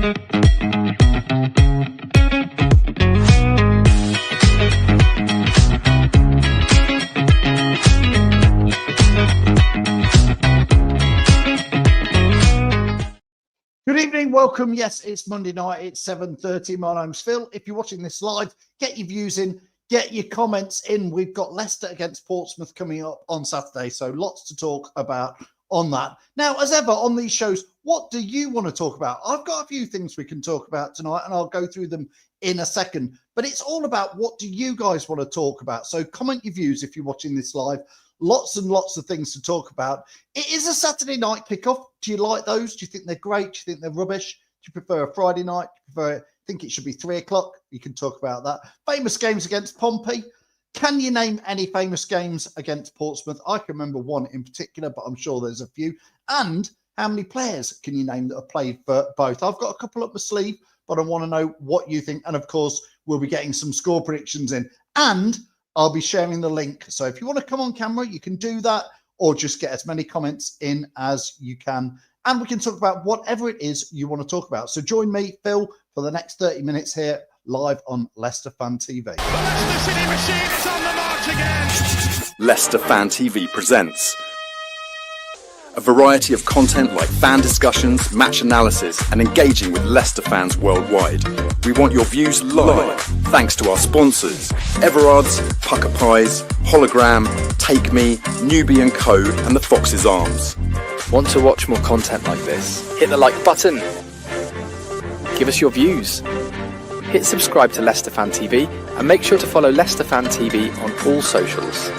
Good evening, welcome. Yes, it's Monday night, it's 7:30. My name's Phil. If you're watching this live, get your views in, get your comments in. We've got Leicester against Portsmouth coming up on Saturday, so lots to talk about on that. Now, as ever on these shows, what do you want to talk about? I've got a few things we can talk about tonight, and I'll go through them in a second, but it's all about what do you guys want to talk about. So comment your views if you're watching this live. Lots and lots of things to talk about. It is a Saturday night kickoff. Do you like those? Do you think they're great? Do you think they're rubbish? Do you prefer a Friday night? Do you think it should be 3 o'clock? You can talk about that. Famous games against Pompey. Can you name any famous games against Portsmouth? I can remember one in particular, but I'm sure there's a few. And how many players can you name that have played for both? I've got a couple up my sleeve, but I want to know what you think. And of course, we'll be getting some score predictions in. And I'll be sharing the link. So if you want to come on camera, you can do that, or just get as many comments in as you can. And we can talk about whatever it is you want to talk about. So join me, Phil, for the next 30 minutes here live on Leicester Fan TV. The Leicester City machine is on the march again. Leicester Fan TV presents a variety of content like fan discussions, match analysis, and engaging with Leicester fans worldwide. We want your views live, thanks to our sponsors, Everard's, Pucker Pies, Hologram, Take Me, Newbie & Co, and the Fox's Arms. Want to watch more content like this? Hit the like button. Give us your views. Hit subscribe to Leicester Fan TV and make sure to follow Leicester Fan TV on all socials.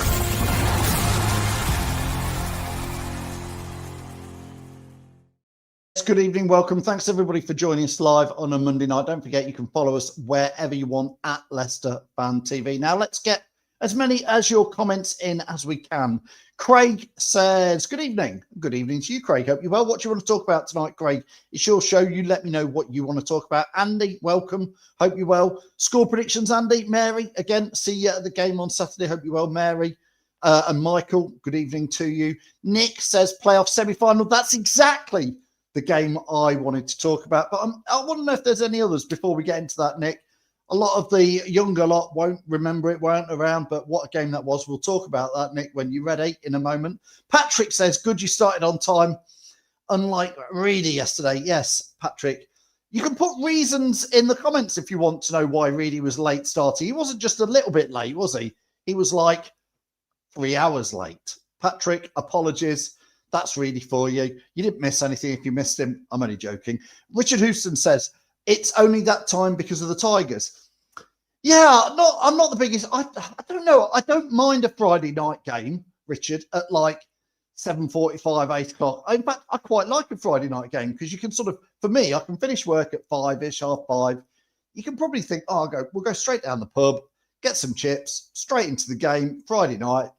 Good evening, welcome. Thanks everybody for joining us live on a Monday night. Don't forget you can follow us wherever you want at Leicester Fan TV. Now let's get as many as your comments in as we can. Craig says, good evening. Good evening to you, Craig. Hope you're well. What do you want to talk about tonight, Craig? It's your show. You let me know what you want to talk about. Andy, welcome. Hope you're well. Score predictions, Andy. Mary, again, see you at the game on Saturday. Hope you're well, Mary. And Michael, good evening to you. Nick says playoff semi-final. That's exactly the game I wanted to talk about. But I want to know if there's any others before we get into that, Nick. A lot of the younger lot won't remember it, weren't around, but what a game that was. We'll talk about that, Nick, when you're ready in a moment. Patrick says, good, you started on time, unlike Reedy yesterday. Yes, Patrick. You can put reasons in the comments if you want to know why Reedy was late starting. He wasn't just a little bit late, was he? He was like 3 hours late. Patrick, apologies. That's really for you. You didn't miss anything if you missed him. I'm only joking. Richard Houston says, it's only that time because of the Tigers. Yeah, no, I'm not the biggest. I don't know. I don't mind a Friday night game, Richard, at like 7:45, 8 o'clock. In fact, I quite like a Friday night game because you can sort of, for me, I can finish work at 5-ish, 5:30. You can probably think, oh, we'll go straight down the pub, get some chips, straight into the game, Friday night.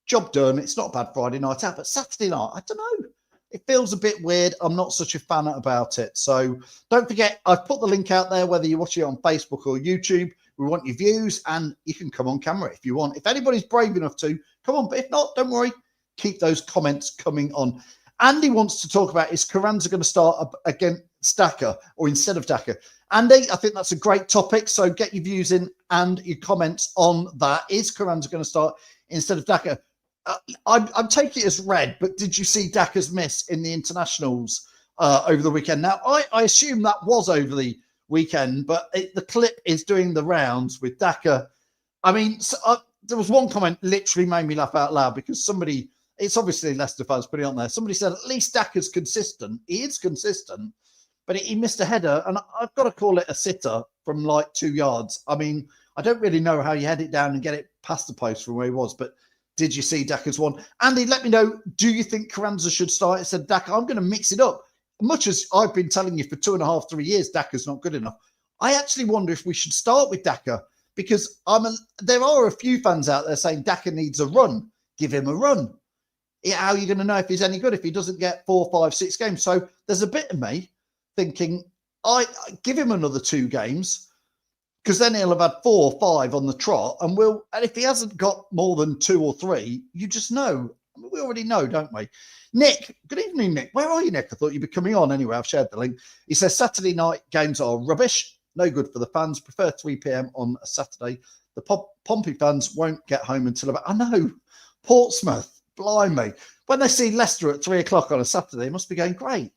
Job done. It's not a bad Friday night out, but Saturday night, I don't know. It feels a bit weird. I'm not such a fan about it. So don't forget, I've put the link out there, whether you're watching it on Facebook or YouTube. We want your views, and you can come on camera if you want. If anybody's brave enough to, come on. But if not, don't worry. Keep those comments coming on. Andy wants to talk about, is Carranza going to start against Daka or instead of Daka? Andy, I think that's a great topic. So get your views in and your comments on that. Is Carranza going to start instead of Daka? I'm taking it as read, but did you see Daka's miss in the internationals over the weekend? Now, I assume that was over the weekend, but the clip is doing the rounds with Daka. I mean, there was one comment literally made me laugh out loud because somebody, it's obviously Leicester fans putting it on there. Somebody said, at least Daka's consistent. He is consistent, but he missed a header, and I've got to call it a sitter from like 2 yards. I mean, I don't really know how you head it down and get it past the post from where he was, but did you see Daka's one? Andy, let me know, do you think Carranza should start instead of Daka? I'm going to mix it up. Much as I've been telling you for 2.5, 3 years, Daka's not good enough. I actually wonder if we should start with Daka because there are a few fans out there saying Daka needs a run. Give him a run. How are you going to know if he's any good if he doesn't get 4, 5, 6 games? So there's a bit of me thinking, I give him another 2 games because then he'll have had 4 or 5 on the trot, and if he hasn't got more than 2 or 3, you just know. we already know, don't we? Nick, good evening, Nick. Where are you, Nick? I thought you'd be coming on anyway. I've shared the link. He says Saturday night games are rubbish. No good for the fans. Prefer 3 p.m. on a Saturday. The Pompey fans won't get home until about... I know. Portsmouth. Blimey. When they see Leicester at 3 o'clock on a Saturday, they must be going, great,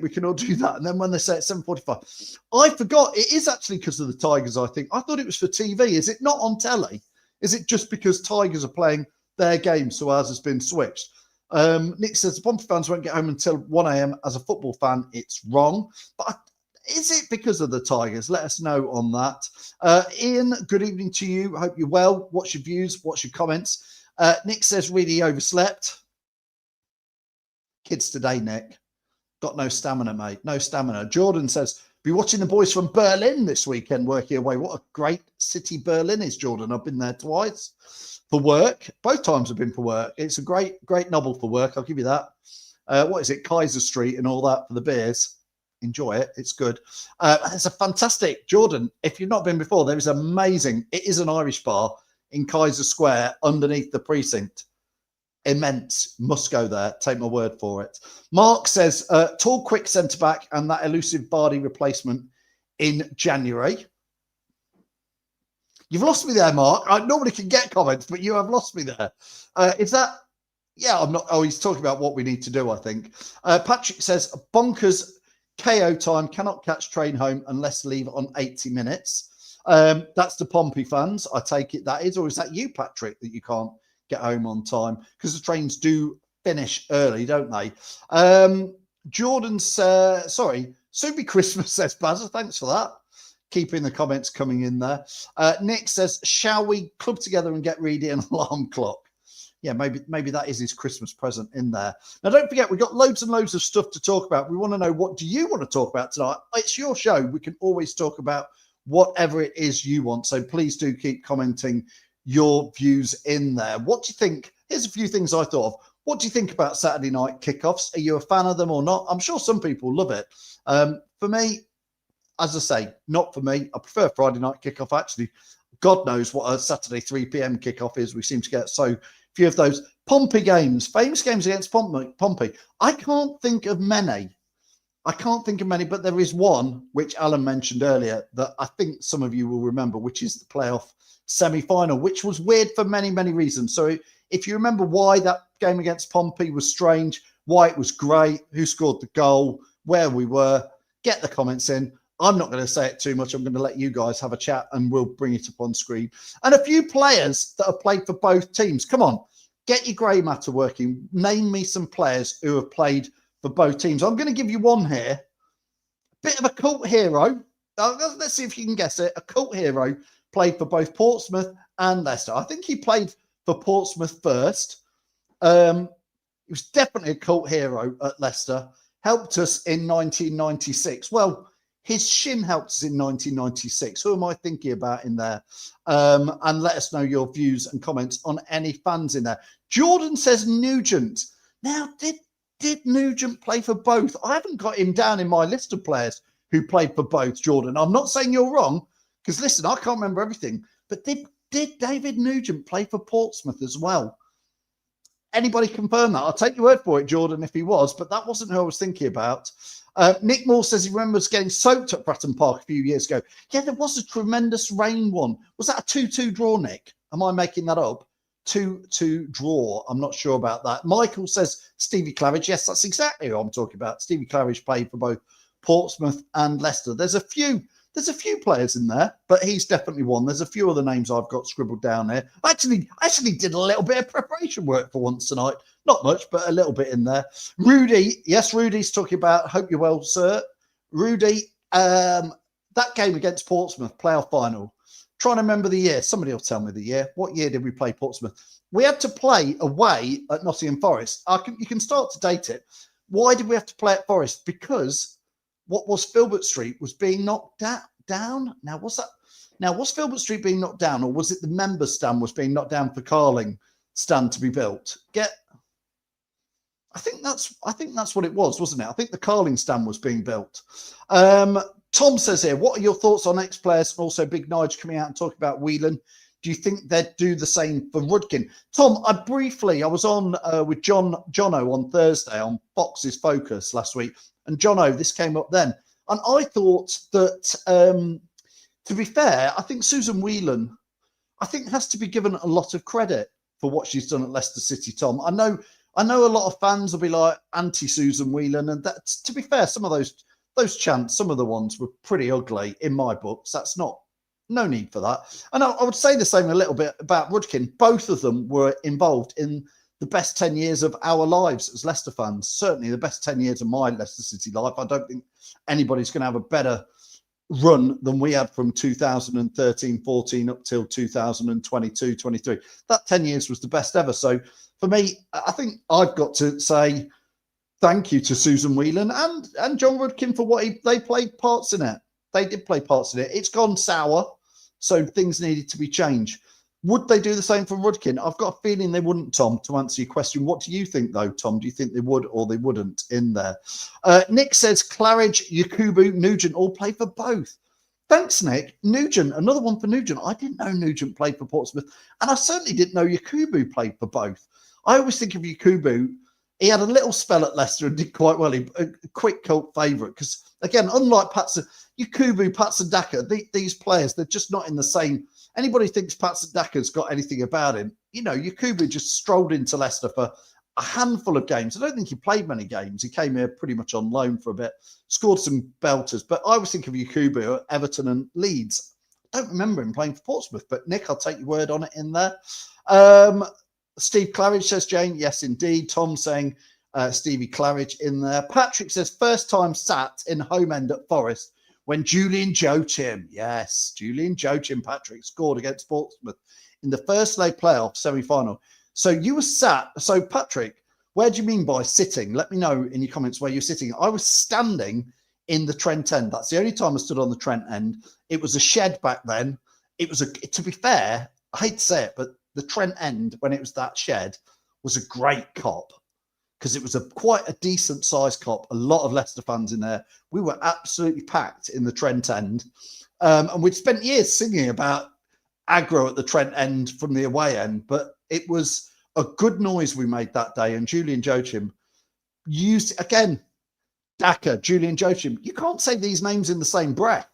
we can all do that. And then when they say it's 7:45, I forgot it is actually because of the Tigers, I think. I thought it was for TV. Is it not on telly? Is it just because Tigers are playing their game, so ours has been switched? Nick says the Pompey fans won't get home until 1 a.m. As a football fan, it's wrong. But is it because of the Tigers? Let us know on that. Ian, good evening to you. Hope you're well. What's your views? What's your comments? Nick says really overslept. Kids today, Nick. Got no stamina, mate. No stamina. Jordan says, be watching the boys from Berlin this weekend working away. What a great city Berlin is, Jordan. I've been there twice for work. Both times I've been for work. It's a great novel for work. I'll give you that. What is it? Kaiser Street and all that for the beers. Enjoy it. It's good. It's a fantastic, Jordan, if you've not been before, there is amazing. It is an Irish bar in Kaiser Square underneath the precinct. Immense. Must go there. Take my word for it. Mark says, tall, quick centre-back and that elusive Vardy replacement in January. You've lost me there, Mark. I normally can get comments, but you have lost me there. Is that... Yeah, I'm not... Oh, he's talking about what we need to do, I think. Patrick says, bonkers KO time. Cannot catch train home unless leave on 80 minutes. That's the Pompey fans. I take it that is. Or is that you, Patrick, that you can't get home on time? Because the trains do finish early, don't they? Jordan's... sorry. Soon be Christmas, says Bazza. Thanks for that. Keeping the comments coming in there. Nick says, shall we club together and get Reedy an alarm clock? Yeah, maybe that is his Christmas present in there. Now, don't forget, we've got loads and loads of stuff to talk about. We want to know, what do you want to talk about tonight? It's your show. We can always talk about whatever it is you want. So please do keep commenting your views in there. What do you think? Here's a few things I thought of. What do you think about Saturday night kickoffs? Are you a fan of them or not? I'm sure some people love it. For me, as I say, not for me. I prefer Friday night kickoff, actually. God knows what a Saturday 3 p.m. kickoff is. We seem to get so few of those. Pompey games, famous games against Pompey. I can't think of many. But there is one, which Alan mentioned earlier, that I think some of you will remember, which is the playoff semi-final, which was weird for many, many reasons. So if you remember why that game against Pompey was strange, why it was great, who scored the goal, where we were, get the comments in. I'm not going to say it too much. I'm going to let you guys have a chat and we'll bring it up on screen. And a few players that have played for both teams. Come on, get your grey matter working. Name me some players who have played for both teams. I'm going to give you one here. Bit of a cult hero. Let's see if you can guess it. A cult hero played for both Portsmouth and Leicester. I think he played for Portsmouth first. He was definitely a cult hero at Leicester. Helped us in 1996. Well, his shin helped us in 1996. Who am I thinking about in there? And let us know your views and comments on any fans in there. Jordan says Nugent. Now, did Nugent play for both? I haven't got him down in my list of players who played for both, Jordan. I'm not saying you're wrong, because listen, I can't remember everything. But did David Nugent play for Portsmouth as well? Anybody confirm that? I'll take your word for it, Jordan, if he was, but that wasn't who I was thinking about. Nick Moore says he remembers getting soaked at Bratton Park a few years ago. Yeah, there was a tremendous rain one. Was that a 2-2 draw, Nick? Am I making that up? 2-2 draw. I'm not sure about that. Michael says Stevie Claridge. Yes, that's exactly who I'm talking about. Stevie Claridge played for both Portsmouth and Leicester. There's a few players in there, but he's definitely one. There's a few other names I've got scribbled down there. I actually did a little bit of preparation work for once tonight. Not much, but a little bit in there. Rudy, yes, Rudy's talking about, hope you're well, sir. Rudy, that game against Portsmouth, playoff final. Trying to remember the year. Somebody will tell me the year. What year did we play Portsmouth? We had to play away at Nottingham Forest. You can start to date it. Why did we have to play at Forest? Because what was Filbert Street was being knocked down. Now, was Filbert Street being knocked down, or was it the member stand was being knocked down for Carling stand to be built? I think that's what it was, wasn't it? I think the Carling stand was being built. Tom says here, what are your thoughts on ex-players and also Big Nige coming out and talking about Whelan? Do you think they'd do the same for Rudkin? Tom, I was on with Jono on Thursday on Fox's Focus last week, and Jono, this came up then, and I thought that, to be fair, I think Susan Whelan, has to be given a lot of credit for what she's done at Leicester City. Tom, I know a lot of fans will be like anti Susan Whelan, and that, to be fair, some of those chants, some of the ones were pretty ugly in my books. That's no need for that. And I would say the same a little bit about Rudkin. Both of them were involved in the best 10 years of our lives as Leicester fans. Certainly the best 10 years of my Leicester City life. I don't think anybody's going to have a better run than we had from 2013-14 up till 2022-23. That 10 years was the best ever. So for me, I think I've got to say thank you to Susan Whelan and John Rudkin for what they played parts in it. They did play parts in it. It's gone sour, so things needed to be changed. Would they do the same for Rudkin? I've got a feeling they wouldn't, Tom, to answer your question. What do you think, though, Tom? Do you think they would or they wouldn't in there? Nick says Claridge, Yakubu, Nugent all play for both. Thanks, Nick. Nugent, another one for Nugent. I didn't know Nugent played for Portsmouth, and I certainly didn't know Yakubu played for both. I always think of Yakubu. He had a little spell at Leicester and did quite well. A quick cult favourite because, again, unlike Yakubu, Patsandaka, these players, they're just not in the same. Anybody thinks Patsandaka's got anything about him. Yakubu just strolled into Leicester for a handful of games. I don't think he played many games. He came here pretty much on loan for a bit, scored some belters. But I always think of Yakubu at Everton and Leeds. I don't remember him playing for Portsmouth, but Nick, I'll take your word on it in there. Steve Claridge says, Jane, yes, indeed. Tom saying Stevie Claridge in there. Patrick says, first time sat in home end at Forest when Julian Joachim, yes, Julian Joachim, Patrick, scored against Portsmouth in the first leg playoff semi-final. So you were sat. So, Patrick, where do you mean by sitting? Let me know in your comments where you're sitting. I was standing in the Trent End. That's the only time I stood on the Trent End. It was a shed back then. To be fair, I hate to say it, but the Trent End, when it was that shed, was a great cop because it was quite a decent sized cop. A lot of Leicester fans in there. We were absolutely packed in the Trent End. And we'd spent years singing about aggro at the Trent End from the away end, but it was a good noise we made that day. And Julian Joachim used, again, Daka, Julian Joachim. You can't say these names in the same breath.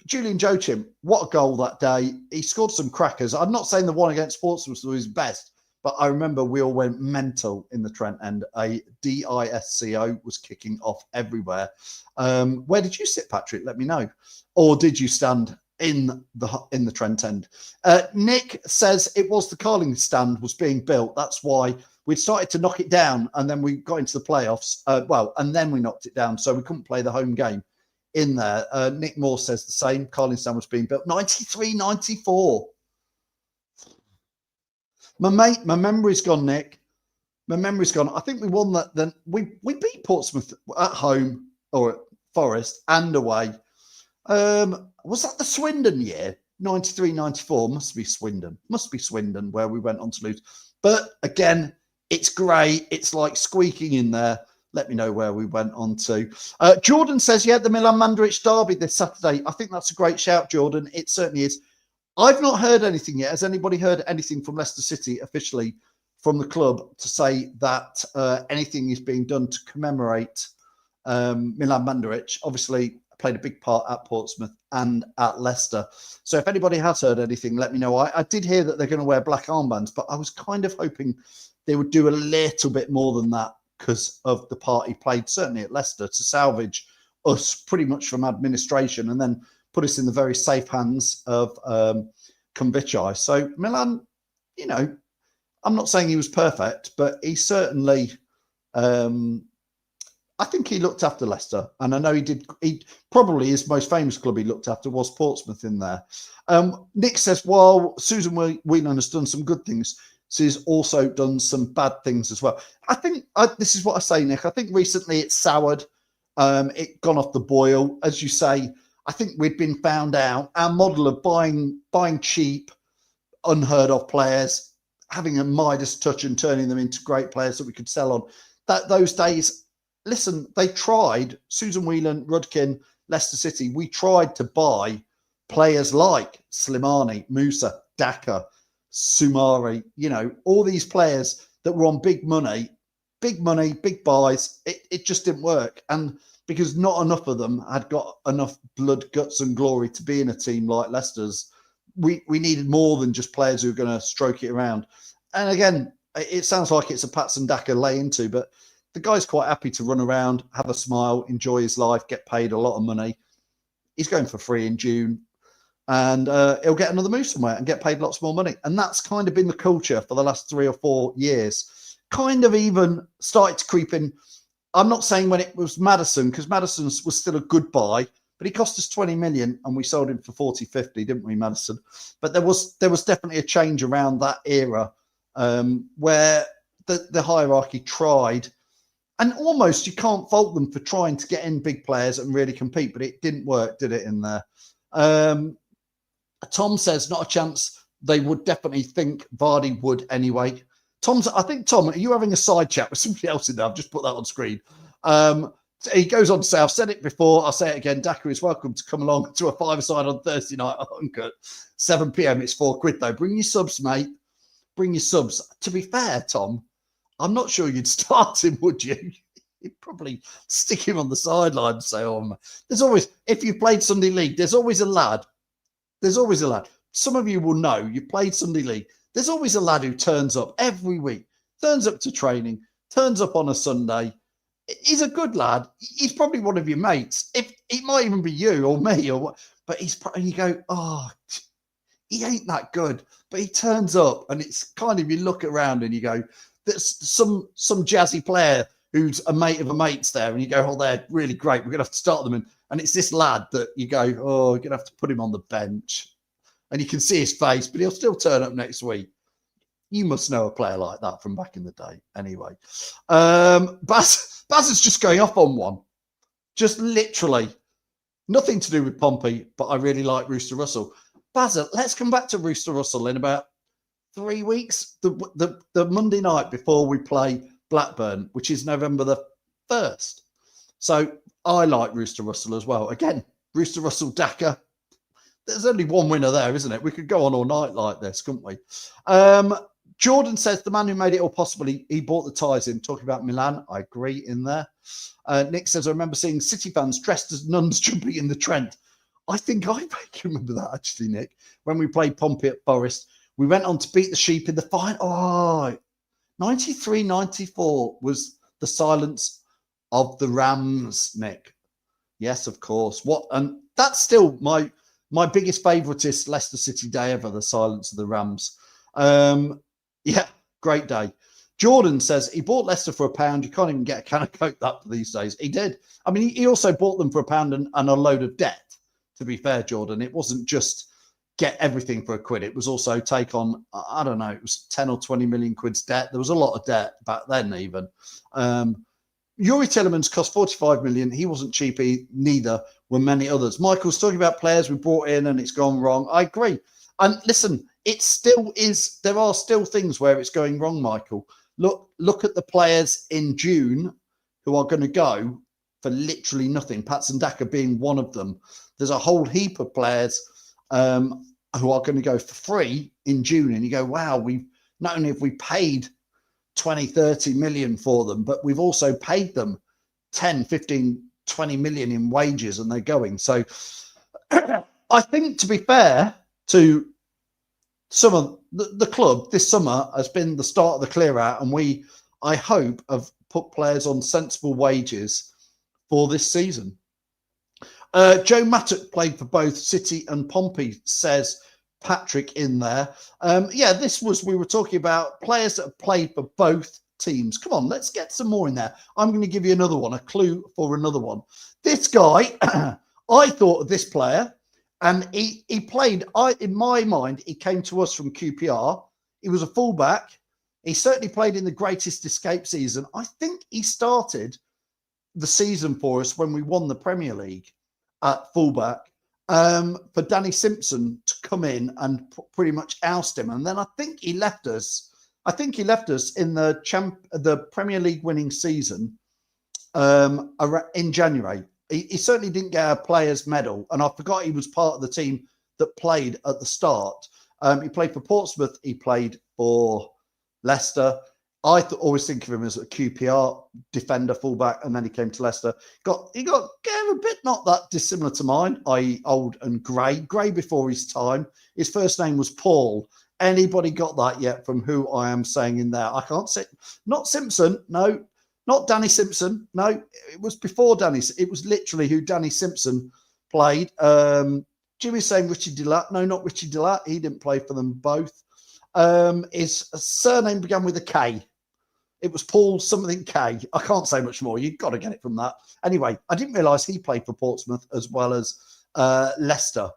Julian Joachim, what a goal that day. He scored some crackers. I'm not saying the one against Portsmouth was his best, but I remember we all went mental in the Trent End. A DISCO was kicking off everywhere. Where did you sit, Patrick? Let me know. Or did you stand in the Trent End? Nick says it was the Carling stand was being built. That's why we'd started to knock it down, and then we got into the playoffs. And then we knocked it down, so we couldn't play the home game in there. Nick Moore says the same. Carling stand was being built 93, 94. My memory's gone, Nick. My memory's gone. I think we won that. Then we beat Portsmouth at home or at Forest and away. Was that the Swindon year? 93, 94. Must be Swindon where we went on to lose. But again, it's grey. It's like squeaking in there. Let me know where we went on to. Jordan says, yeah, the Milan Mandaric derby this Saturday. I think that's a great shout, Jordan. It certainly is. I've not heard anything yet. Has anybody heard anything from Leicester City officially from the club to say that anything is being done to commemorate Milan Mandaric? Obviously, played a big part at Portsmouth and at Leicester. So if anybody has heard anything, let me know. I did hear that they're going to wear black armbands, but I was kind of hoping they would do a little bit more than that because of the part he played, certainly at Leicester, to salvage us pretty much from administration and then put us in the very safe hands of Convici. So Milan, I'm not saying he was perfect, but he certainly, I think he looked after Leicester. And I know he did. He probably his most famous club he looked after was Portsmouth in there. Nick says, while Susan Whelan has done some good things, she's also done some bad things as well. I think this is what I say, Nick. I think recently it's soured. It gone off the boil. As you say, I think we'd been found out. Our model of buying cheap, unheard of players, having a Midas touch and turning them into great players that we could sell on. Those days, listen, they tried, Susan Whelan, Rudkin, Leicester City, we tried to buy players like Slimani, Musa, Daka, Sumari, all these players that were on big money, big buys. It just didn't work. And because not enough of them had got enough blood, guts and glory to be in a team like Leicester's, we needed more than just players who are going to stroke it around. And again, it sounds like it's a Patson Daka lay into, but the guy's quite happy to run around, have a smile, enjoy his life, get paid a lot of money. He's going for free in June, and he'll get another move somewhere and get paid lots more money. And that's kind of been the culture for the last 3 or 4 years. Kind of even started to creep in. I'm not saying when it was Maddison, because Maddison was still a good buy, but he cost us 20 million and we sold him for 40, 50, didn't we, Maddison? But there was definitely a change around that era where the hierarchy tried. And almost you can't fault them for trying to get in big players and really compete, but it didn't work, did it, in there? Tom says, not a chance. They would definitely think Vardy would anyway. I think, Tom, are you having a side chat with somebody else in there? I've just put that on screen. He goes on to say, I've said it before, I'll say it again, Daka is welcome to come along to a five-a-side on Thursday night at Uncut. 7 p.m, it's £4 though. Bring your subs, mate. Bring your subs. To be fair, Tom, I'm not sure you'd start him, would you? You'd probably stick him on the sideline and say, there's always, if you played Sunday League, there's always a lad. Some of you will know, you played Sunday League. There's always a lad who turns up every week, turns up to training, turns up on a Sunday. He's a good lad. He's probably one of your mates. If it might even be you or me or what, but and you go, he ain't that good, but he turns up, and it's kind of, you look around and you go, there's some jazzy player who's a mate of a mate's there, and you go, they're really great. We're gonna have to start them in, and it's this lad that you go, you're gonna have to put him on the bench, and you can see his face, but he'll still turn up next week. You must know a player like that from back in the day. Anyway, Baz is just going off on one, just literally nothing to do with Pompey, but I really like Rooster Russell. Baz, let's come back to Rooster Russell in about 3 weeks, the Monday night before we play Blackburn, which is November the 1st. So I like Rooster Russell as well. Again, Rooster Russell, Daka. There's only one winner there, isn't it? We could go on all night like this, couldn't we? Jordan says the man who made it all possible, he bought the ties in. Talking about Milan, I agree in there. Nick says, I remember seeing City fans dressed as nuns jumping in the Trent. I think I can remember that, actually, Nick, when we played Pompey at Forest. We went on to beat the Sheep in the final. 93-94 was the silence of the Rams, Nick. Yes, of course. And that's still my biggest favouriteest Leicester City day ever, the silence of the Rams. Yeah, great day. Jordan says he bought Leicester for £1. You can't even get a can of Coke that these days. He did. I mean, he also bought them for £1 and a load of debt, to be fair, Jordan. It wasn't just get everything for £1. It was also take on, I don't know, it was 10 or 20 million quid's debt. There was a lot of debt back then even. Yuri Tillemans cost 45 million. He wasn't cheap, neither were many others. Michael's talking about players we brought in and it's gone wrong. I agree. And listen, it still is, there are still things where it's going wrong, Michael. Look at the players in June who are going to go for literally nothing. Patson Daka being one of them. There's a whole heap of players who are going to go for free in June. And you go, wow, we've not only have we paid 20, 30 million for them, but we've also paid them 10, 15, 20 million in wages and they're going. So I think, to be fair to some of the club, this summer has been the start of the clear out, and I hope, have put players on sensible wages for this season. Joe Mattock played for both City and Pompey, says Patrick in there. We were talking about players that have played for both teams. Come on, let's get some more in there. I'm going to give you another one, a clue for another one. This guy, I thought of this player, and he played, in my mind, he came to us from QPR. He was a fullback. He certainly played in the Greatest Escape season. I think he started the season for us when we won the Premier League at fullback, for Danny Simpson to come in and pretty much oust him. And then I think he left us. In the Premier League winning season in January. He certainly didn't get a player's medal, and I forgot he was part of the team that played at the start. He played for Portsmouth. He played for Leicester. I always think of him as a QPR defender, fullback, and then he came to Leicester. He gave a bit not that dissimilar to mine, i.e. old and grey before his time. His first name was Paul. Anybody got that yet from who I am saying in there? I can't say, not Simpson, no, not Danny Simpson, no, it was before Danny. It was literally who Danny Simpson played. Jimmy's saying Richie Delat. No, not Richie Delat. He didn't play for them both. His surname began with a K. It was Paul something K. I can't say much more. You've got to get it from that. Anyway, I didn't realise he played for Portsmouth as well as Leicester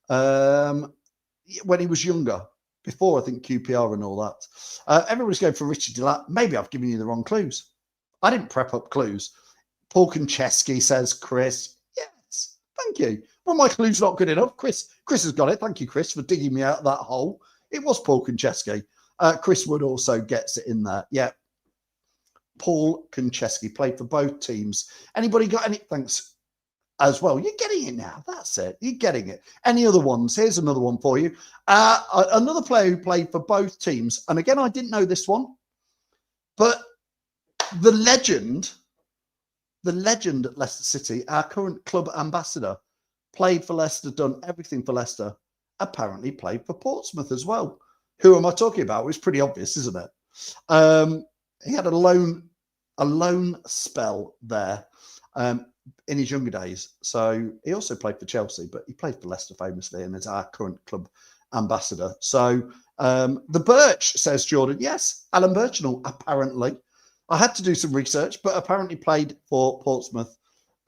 when he was younger, before I think QPR and all that. Everybody's going for Richie Delat. Maybe I've given you the wrong clues. I didn't prep up clues. Paul Konchesky says Chris. Yes, thank you. Well, my clue's not good enough. Chris has got it. Thank you, Chris, for digging me out of that hole. It was Paul Konchesky. Chris Wood also gets it in there. Yeah. Paul Konchesky played for both teams. Anybody got any? Thanks as well. You're getting it now. That's it. You're getting it. Any other ones? Here's another one for you. Another player who played for both teams. And again, I didn't know this one, but the legend at Leicester City, our current club ambassador, played for Leicester, done everything for Leicester, apparently played for Portsmouth as well. Who am I talking about? It's pretty obvious, isn't it? He had a loan spell there in his younger days. So he also played for Chelsea, but he played for Leicester famously and is our current club ambassador. So the Birch, says Jordan. Yes, Alan Birchnell, apparently. I had to do some research, but apparently played for Portsmouth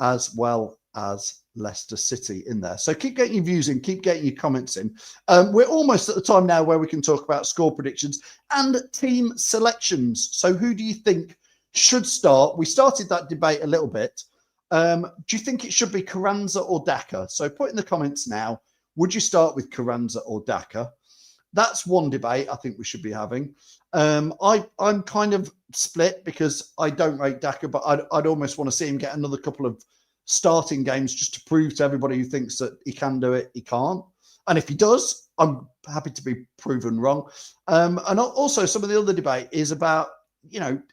as well as Leicester City in there. So keep getting your views in, keep getting your comments in. We're almost at the time now where we can talk about score predictions and team selections. So who do you think should start? We started that debate a little bit. Do you think it should be Carranza or Daka? So put in the comments now, would you start with Carranza or Daka? That's one debate I think we should be having. I'm kind of split because I don't rate Daka, but I'd almost want to see him get another couple of starting games just to prove to everybody who thinks that he can do it, he can't. And if he does, I'm happy to be proven wrong. And also some of the other debate is about,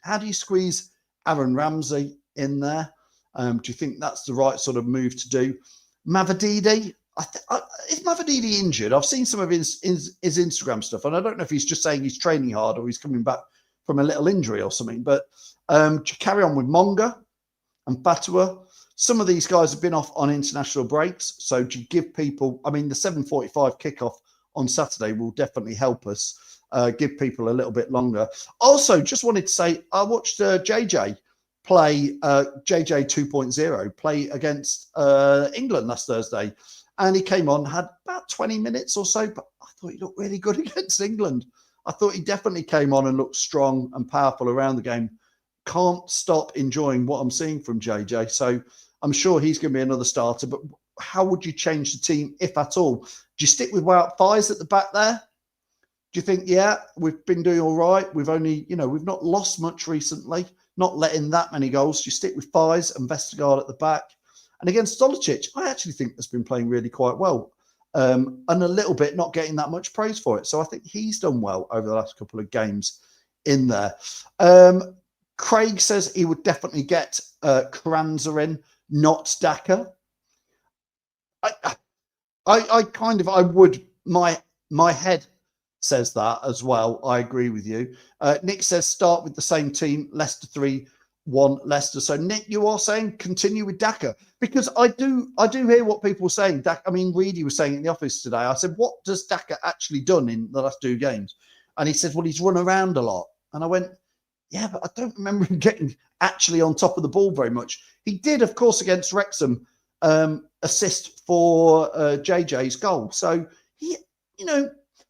how do you squeeze Aaron Ramsey in there? Do you think that's the right sort of move to do? Mavididi, is Mavididi injured? I've seen some of his Instagram stuff, and I don't know if he's just saying he's training hard or he's coming back from a little injury or something. But to carry on with Monga and Batua, some of these guys have been off on international breaks. So do you give people, the 7:45 kickoff on Saturday will definitely help us give people a little bit longer. Also, just wanted to say, I watched JJ play, JJ 2.0, play against England last Thursday. And he came on, had about 20 minutes or so, but I thought he looked really good against England. I thought he definitely came on and looked strong and powerful around the game. Can't stop enjoying what I'm seeing from JJ. So I'm sure he's going to be another starter. But how would you change the team, if at all? Do you stick with Wout Faes at the back there? Do you think, yeah, we've been doing all right? We've only, we've not lost much recently, not letting that many goals. Do you stick with Faes and Vestergaard at the back? And against Stolicic, I actually think has been playing really quite well. And a little bit not getting that much praise for it. So I think he's done well over the last couple of games in there. Craig says he would definitely get Carranza in, not Daka. I would. My head says that as well. I agree with you. Nick says start with the same team, Leicester 3-1 Leicester. So Nick, you are saying continue with Daka, because I do hear what people are saying. Reedy was saying in the office today. I said, what does Daka actually done in the last 2 games? And he said, well, he's run around a lot. And I went, yeah, but I don't remember him getting actually on top of the ball very much. He did, of course, against Wrexham, assist for JJ's goal. So he,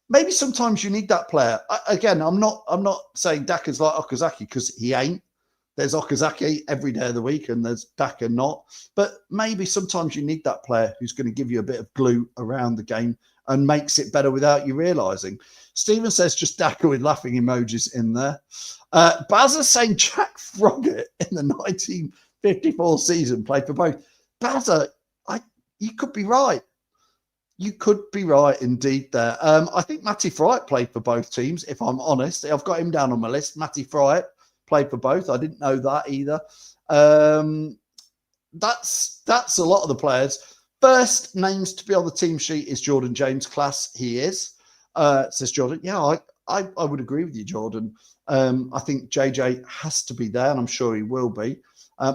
maybe sometimes you need that player. I'm not saying Daka's like Okazaki, because he ain't. There's Okazaki every day of the week and there's Daka not. But maybe sometimes you need that player who's going to give you a bit of glue around the game and makes it better without you realising. Stephen says just Daka with laughing emojis in there. Bazza saying Jack Froggatt in the 1954 season played for both. Bazza, you could be right. You could be right indeed there. I think Matty Fright played for both teams, if I'm honest. I've got him down on my list. Matty Fright played for both. I didn't know that either. That's a lot of the players. First names to be on the team sheet is Jordan James class. He is. Says Jordan. Yeah, I would agree with you, Jordan. I think JJ has to be there, and I'm sure he will be.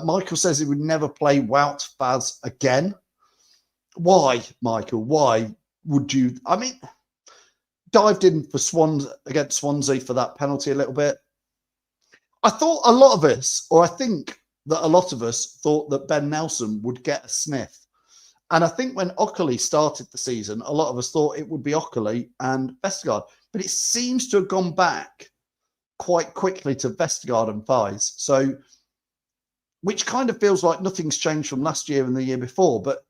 Michael says he would never play Wout Faz again. Why, Michael? Why would you? I mean, dived in for against Swansea for that penalty a little bit. I thought a lot of us, or I think that a lot of us thought that Ben Nelson would get a sniff. And I think when Ockerley started the season, a lot of us thought it would be Ockerley and Vestergaard. But it seems to have gone back quite quickly to Vestergaard and Fies. So, which kind of feels like nothing's changed from last year and the year before. But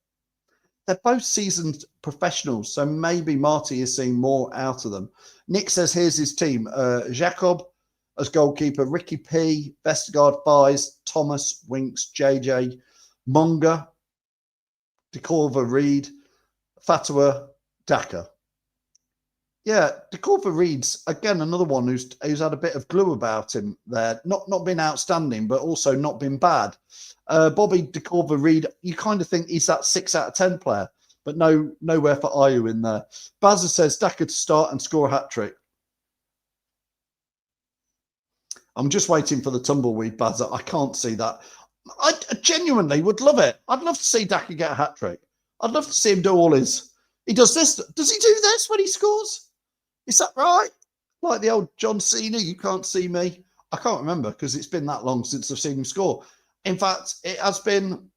they're both seasoned professionals. So maybe Marty is seeing more out of them. Nick says, here's his team. Jacob as goalkeeper, Ricky P, Vestergaard, Fies, Thomas, Winks, JJ, Munger, DeCorva, Reed, Fatwa, Daka. Yeah, DeCorva Reed's, again, another one who's had a bit of glue about him there. Not been outstanding, but also not been bad. Bobby DeCorva Reed, you kind of think he's that 6 out of 10 player, but nowhere for Ayew in there. Bazza says Daka to start and score a hat-trick. I'm just waiting for the tumbleweed, Bazza. I can't see that. I genuinely would love it. I'd love to see Daka get a hat-trick. I'd love to see him do all his... He does this. Does he do this when he scores? Is that right? Like the old John Cena, you can't see me. I can't remember because it's been that long since I've seen him score. In fact, it has been...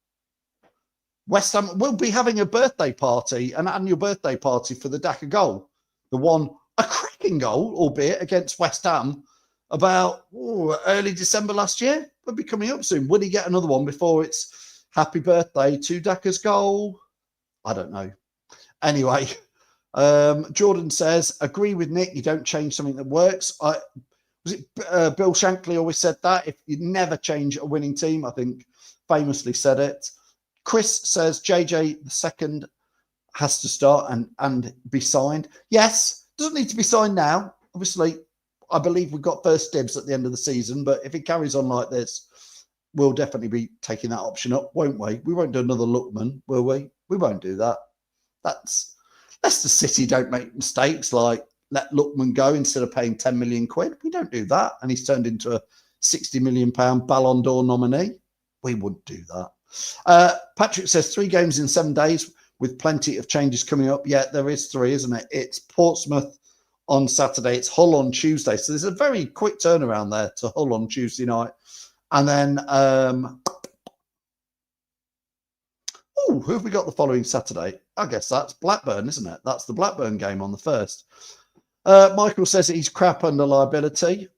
West Ham will be having a birthday party, an annual birthday party for the Daka goal. The one, a cracking goal, albeit, against West Ham about early December last year. Will be coming up soon. Will he get another one before it's happy birthday to Daka's goal? I don't know. Anyway, Jordan says, agree with Nick, you don't change something that works. Bill Shankly always said that, if you never change a winning team, I think famously said it. Chris says JJ the second has to start and be signed. Yes, doesn't need to be signed now. Obviously, I believe we've got first dibs at the end of the season, but if it carries on like this, we'll definitely be taking that option up, won't we? We won't do another Lookman, will we? We won't do that. That's Leicester City don't make mistakes like let Lookman go instead of paying 10 million quid. We don't do that. And he's turned into a 60 million pound Ballon d'Or nominee. We wouldn't do that. Patrick says 3 games in 7 days with plenty of changes coming up. Yeah, there is 3, isn't it? It's Portsmouth on Saturday. It's Hull on Tuesday. So there's a very quick turnaround there to Hull on Tuesday night. And then, who have we got the following Saturday? I guess that's Blackburn, isn't it? That's the Blackburn game on the 1st. Michael says he's crap under liability.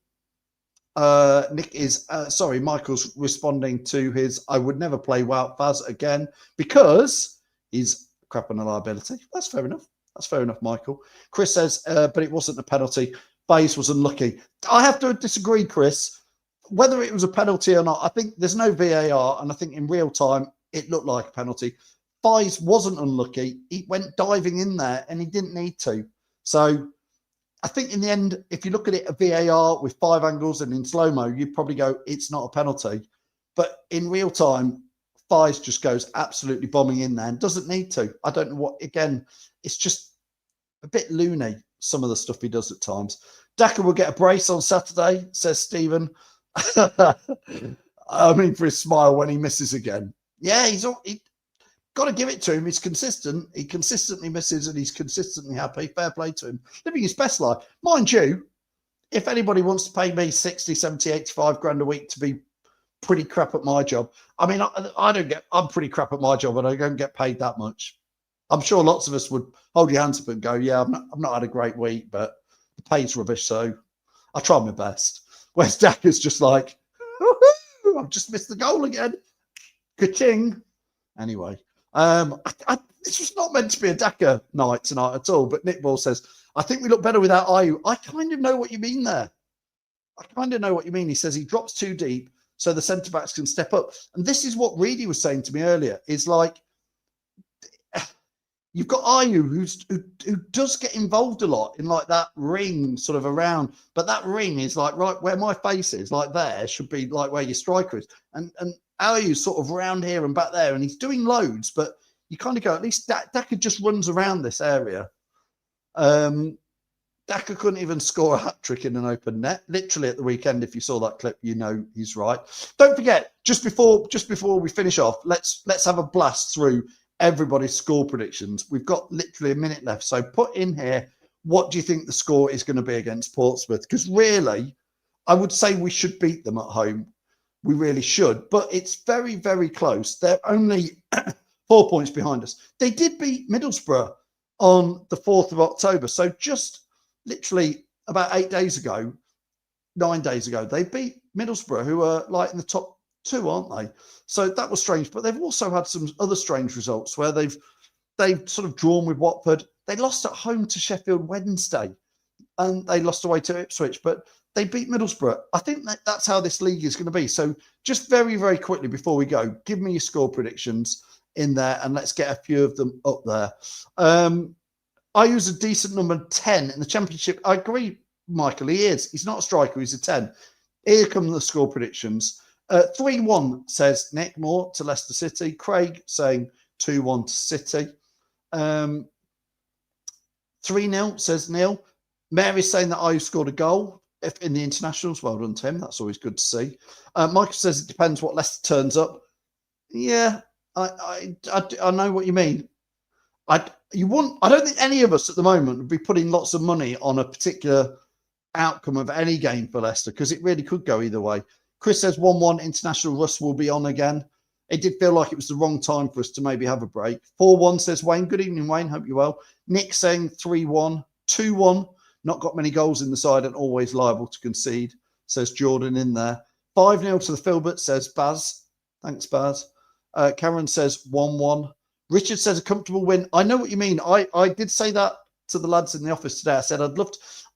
Nick is, Michael's responding to his, I would never play Wout Faz again because he's crap under liability. That's fair enough. That's fair enough, Michael. Chris says, but it wasn't a penalty. Bays was unlucky. I have to disagree, Chris. Whether it was a penalty or not, I think there's no VAR, and I think in real time, it looked like a penalty. Bays wasn't unlucky. He went diving in there, and he didn't need to. So I think in the end, if you look at it, a VAR with 5 angles and in slow-mo, you'd probably go, it's not a penalty. But in real time, Bays just goes absolutely bombing in there and doesn't need to. I don't know what, again, it's just a bit loony, some of the stuff he does at times. Daka will get a brace on Saturday, says Stephen. I mean, for his smile when he misses again. Yeah, he got to give it to him. He's consistent. He consistently misses and he's consistently happy. Fair play to him. Living his best life. Mind you, if anybody wants to pay me 60, 70, 85 grand a week to be pretty crap at my job, I mean, I'm pretty crap at my job and I don't get paid that much. I'm sure lots of us would hold your hands up and go, yeah, I've not had a great week, but the pay's rubbish, so I try my best. Whereas Daka's just like, I've just missed the goal again. Ka-ching. Anyway, this was not meant to be a Daka night tonight at all, but Nick Ball says, I think we look better without Ayew. I kind of know what you mean there. I kind of know what you mean. He says he drops too deep so the centre-backs can step up. And this is what Reedy was saying to me earlier, is like, You've got Ayew, who does get involved a lot in like that ring sort of around, but that ring is like right where my face is, like there should be like where your striker is, and Ayew's sort of around here and back there, and he's doing loads, but you kind of go, at least Daka just runs around this area. Daka couldn't even score a hat-trick in an open net. Literally at the weekend, if you saw that clip, you know he's right. Don't forget, just before we finish off, let's have a blast through everybody's score predictions. We've got literally a minute left. So put in here, what do you think the score is going to be against Portsmouth? Because really, I would say we should beat them at home. We really should. But it's very, very close. They're only 4 points behind us. They did beat Middlesbrough on the 4th of October. So just literally about 9 days ago, they beat Middlesbrough, who are like in the top 2, aren't they? So that was strange. But they've also had some other strange results where they've sort of drawn with Watford. They lost at home to Sheffield Wednesday, and they lost away to Ipswich, but they beat Middlesbrough. I think that's how this league is going to be. So just very, very quickly before we go, give me your score predictions in there, and let's get a few of them up there. I use a decent number 10 in the Championship. I agree, Michael, he is. He's not a striker, he's a 10. Here come the score predictions. 3-1 says Nick Moore to Leicester City. Craig saying 2-1 to City. 3-0 says Neil. Mary's saying that I scored a goal in the internationals. Well done, Tim. That's always good to see. Michael says it depends what Leicester turns up. Yeah, I know what you mean. I don't think any of us at the moment would be putting lots of money on a particular outcome of any game for Leicester, because it really could go either way. Chris says 1-1 international Russ will be on again. It did feel like it was the wrong time for us to maybe have a break. 4-1 says Wayne. Good evening, Wayne. Hope you're well. Nick saying 3-1. 2-1. Not got many goals in the side and always liable to concede, says Jordan in there. 5-0 to the Filbert, says Baz. Thanks, Baz. Cameron says 1-1. Richard says a comfortable win. I know what you mean. I did say that to the lads in the office today. I said,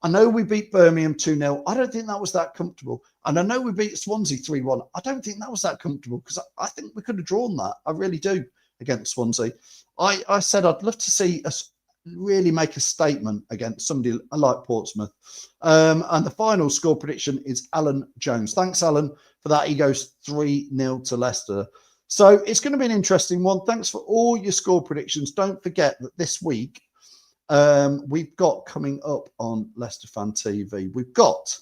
I know we beat Birmingham 2-0. I don't think that was that comfortable. And I know we beat Swansea 3-1. I don't think that was that comfortable, because I think we could have drawn that. I really do, against Swansea. I said I'd love to see us really make a statement against somebody like Portsmouth. And the final score prediction is Alan Jones. Thanks, Alan, for that. He goes 3-0 to Leicester. So it's going to be an interesting one. Thanks for all your score predictions. Don't forget that this week we've got coming up on Leicester Fan TV, we've got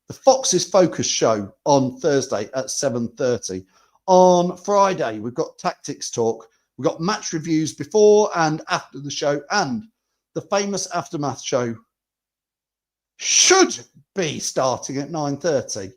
the Fox's Focus show on Thursday at 7:30. On Friday, we've got Tactics Talk. We've got match reviews before and after the show, and the famous Aftermath show should be starting at 9:30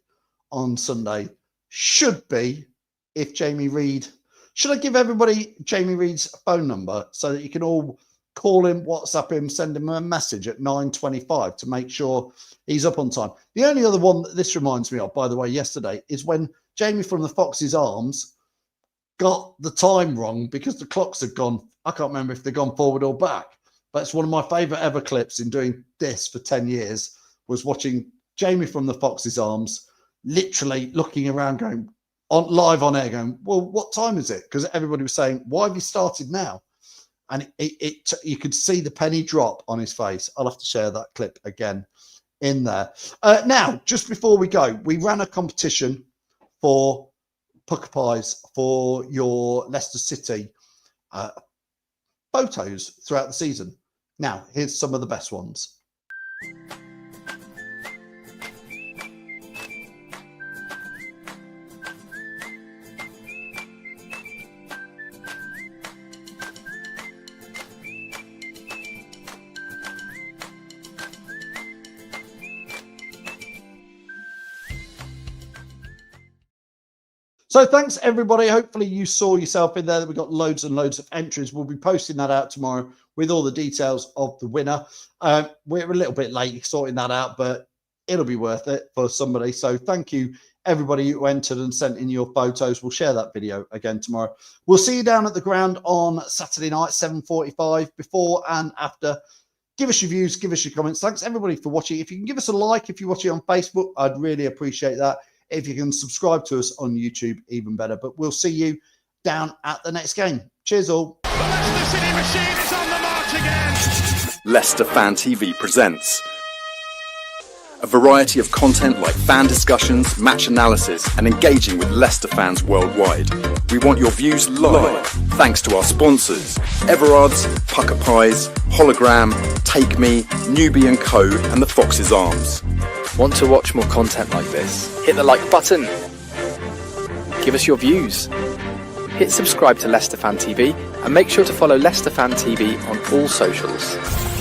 on Sunday. Should be, if Jamie Reid... Should I give everybody Jamie Reid's phone number so that you can all call him, WhatsApp him, send him a message at 9:25 to make sure he's up on time? The only other one that this reminds me of, by the way, yesterday, is when Jamie from the Fox's Arms got the time wrong because the clocks had gone, I can't remember if they've gone forward or back, but it's one of my favourite ever clips in doing this for 10 years, was watching Jamie from the Fox's Arms literally looking around going, live on air going, well, what time is it? Because everybody was saying, why have you started now? And you could see the penny drop on his face. I'll have to share that clip again in there. Now, just before we go, we ran a competition for Pucker Pies for your Leicester City photos throughout the season. Now, here's some of the best ones. So thanks, everybody. Hopefully you saw yourself in there. That we've got loads and loads of entries. We'll be posting that out tomorrow with all the details of the winner. We're a little bit late sorting that out, but it'll be worth it for somebody. So thank you, everybody who entered and sent in your photos. We'll share that video again tomorrow. We'll see you down at the ground on Saturday night, 7:45, before and after. Give us your views, give us your comments. Thanks, everybody, for watching. If you can give us a like if you're watching on Facebook, I'd really appreciate that. If you can subscribe to us on YouTube, even better. But we'll see you down at the next game. Cheers all. The Leicester City machine is on the mark. again. Leicester Fan TV presents a variety of content like fan discussions, match analysis, and engaging with Leicester fans worldwide. We want your views live, thanks to our sponsors, Everard's, Pucker Pies, Hologram, Take Me, Newbie & Co, and the Fox's Arms. Want to watch more content like this? Hit the like button. Give us your views. Hit subscribe to Leicester Fan TV and make sure to follow Leicester Fan TV on all socials.